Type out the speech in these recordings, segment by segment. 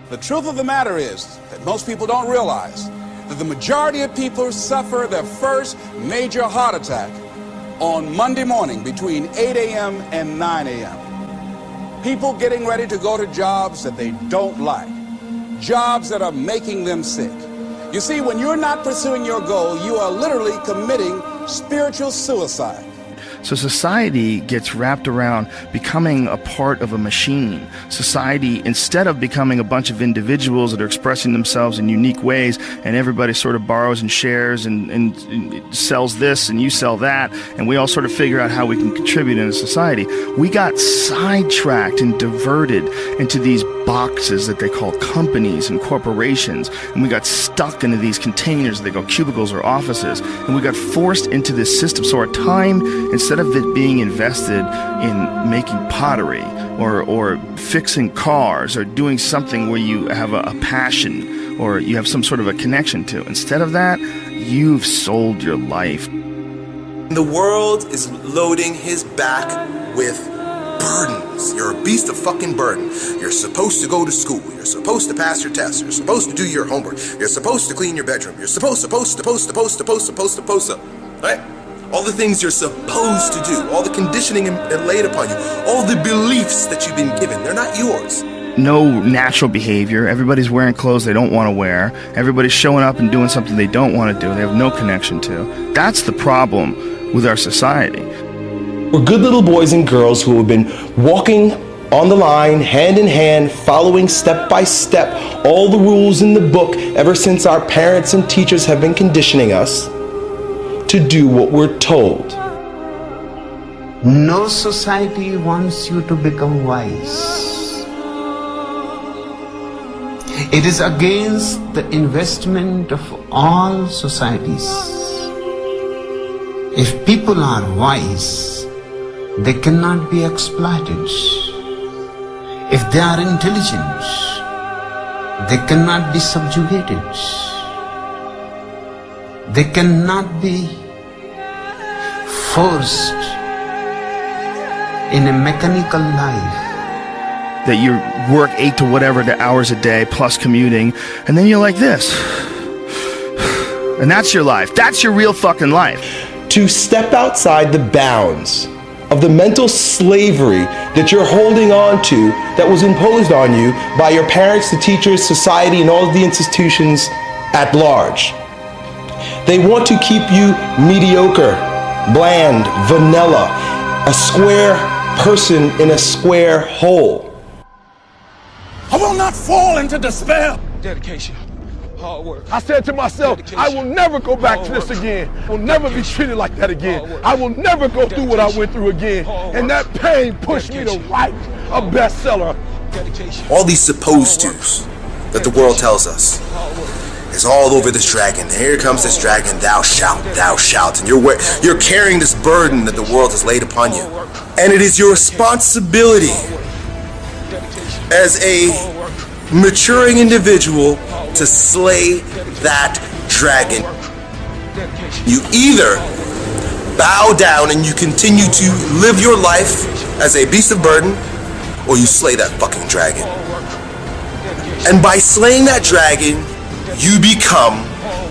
The truth of the matter is that most people don't realize that the majority of people suffer their first major heart attack on Monday morning between 8 a.m. and 9 a.m. People getting ready to go to jobs that they don't like, jobs that are making them sick. You see, when you're not pursuing your goal, you are literally committing spiritual suicide. So society gets wrapped around becoming a part of a machine. Society, instead of becoming a bunch of individuals that are expressing themselves in unique ways, and everybody sort of borrows and shares and sells this and you sell that, and we all sort of figure out how we can contribute in a society, we got sidetracked and diverted into these boxes that they call companies and corporations, and we got stuck into these containers that they call cubicles or offices, and we got forced into this system. So our time, instead of it being invested in making pottery or fixing cars or doing something where you have a passion or you have some sort of a connection to, instead of that, you've sold your life. The world is loading his back with burdens. You're a beast of fucking burden. You're supposed to go to school. You're supposed to pass your tests. You're supposed to do your homework. You're supposed to clean your bedroom. You're supposed to, right? All the things you're supposed to do, all the conditioning laid upon you, all the beliefs that you've been given, they're not yours. No natural behavior. Everybody's wearing clothes they don't want to wear. Everybody's showing up and doing something they don't want to do. They have no connection to. That's the problem with our society. We're good little boys and girls who have been walking on the line, hand in hand, following step by step all the rules in the book ever since our parents and teachers have been conditioning us to do what we're told. No society wants you to become wise. It is against the investment of all societies. If people are wise, they cannot be exploited. If they are intelligent, they cannot be subjugated. They cannot be forced in a mechanical life. That you work 8 to whatever the hours a day plus commuting, and then you're like this. And that's your life. That's your real fucking life. To step outside the bounds of the mental slavery that you're holding on to that was imposed on you by your parents, the teachers, society, and all of the institutions at large. They want to keep you mediocre, bland, vanilla, a square person in a square hole. I will not fall into despair. Dedication, hard work. I said to myself, I will never go back to this again. I will never be treated like that again. I will never go through what I went through again. And that pain pushed me to write a bestseller. All these supposed tos that the world tells us is all over this dragon. And here comes this dragon, thou shalt, and you're carrying this burden that the world has laid upon you. And it is your responsibility as a maturing individual to slay that dragon. You either bow down and you continue to live your life as a beast of burden, or you slay that fucking dragon. And by slaying that dragon, you become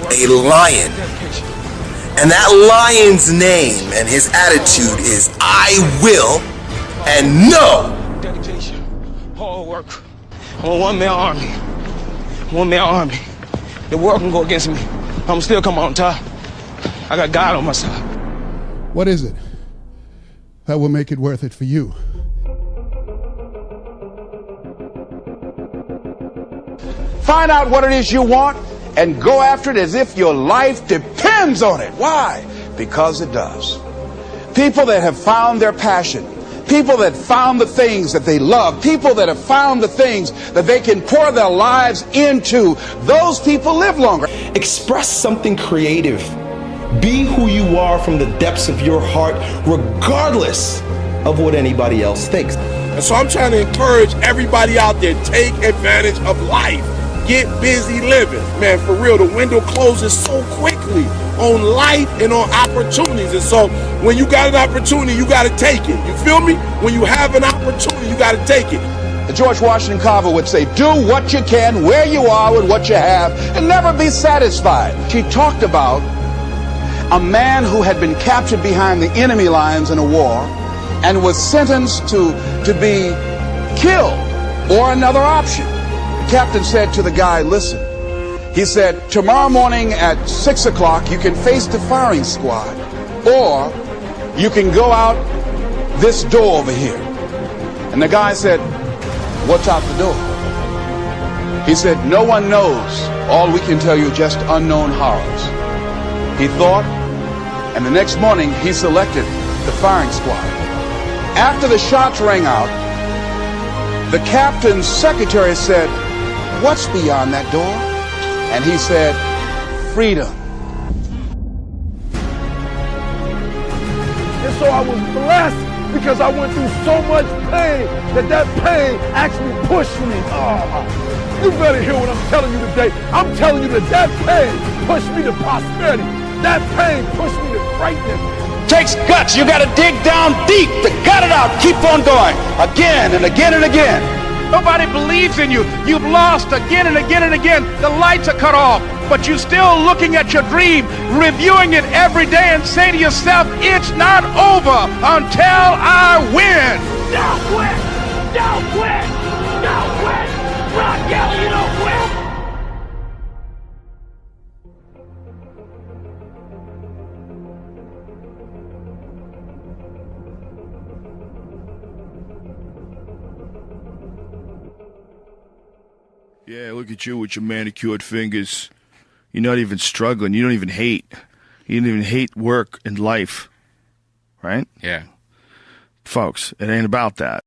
a lion. And that lion's name and his attitude is I will and no. Dedication, hard work. I'm a one-man army. One-man army. The world can go against me. I'm still come on top. I got God on my side. What is it that will make it worth it for you? Find out what it is you want and go after it as if your life depends on it. Why? Because it does. People that have found their passion, people that found the things that they love, people that have found the things that they can pour their lives into, those people live longer. Express something creative. Be who you are from the depths of your heart, regardless of what anybody else thinks. And so I'm trying to encourage everybody out there, take advantage of life. Get busy living. Man, for real, the window closes so quickly on life and on opportunities. And so when you got an opportunity, you got to take it. You feel me? When you have an opportunity, you got to take it. George Washington Carver would say, do what you can, where you are, with what you have, and never be satisfied. She talked about a man who had been captured behind the enemy lines in a war and was sentenced to be killed or another option. The captain said to the guy, listen, he said, tomorrow morning at 6 o'clock you can face the firing squad, or you can go out this door over here. And the guy said, what's out the door? He said, no one knows. All we can tell you is just unknown horrors. He thought, and the next morning he selected the firing squad. After the shots rang out, the captain's secretary said, what's beyond that door? And he said, freedom. And so I was blessed because I went through so much pain that pain actually pushed me. Oh, you better hear what I'm telling you today. I'm telling you that pain pushed me to prosperity. That pain pushed me to greatness. Takes guts. You got to dig down deep to gut it out. Keep on going again and again and again. Nobody believes in you. You've lost again and again and again. The lights are cut off, but you're still looking at your dream, reviewing it every day and say to yourself, it's not over until I win. Don't quit! Don't quit! Don't quit! Rock Kelly, you don't quit! Yeah, look at you with your manicured fingers. You're not even struggling. You don't even hate. You don't even hate work and life. Right? Yeah. Folks, it ain't about that.